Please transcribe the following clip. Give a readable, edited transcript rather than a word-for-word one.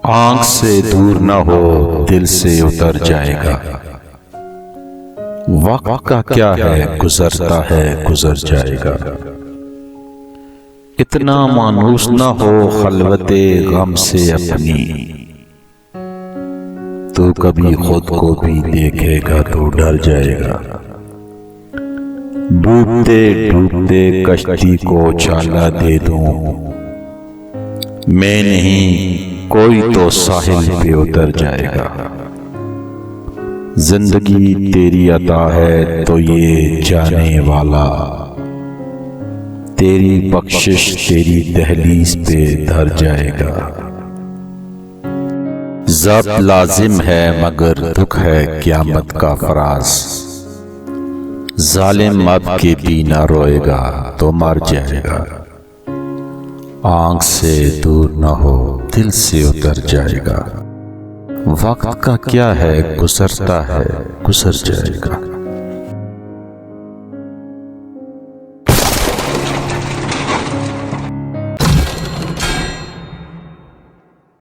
आंख से दूर न हो दिल से उतर जाएगा। वक्त का क्या है, गुजरता है गुजर जाएगा। इतना मानूस न हो खलवते गम से अपनी, तो कभी खुद को भी देखेगा तो डर जाएगा। डूबते डूबते कश्ती को चाला दे दूं, मैं नहीं कोई तो साहिल पे उतर जाएगा। जिंदगी तेरी अता है तो ये जाने वाला, तेरी बख्शिश तेरी दहलीज पे धर जाएगा। ज़ब्त लाजिम है मगर दुख है क़यामत का फराज, जालिम अब के भी ना रोएगा तो मर जाएगा। आंख से दूर न हो दिल से उतर जाएगा। वक्त का क्या है, गुजरता है गुजर जाएगा।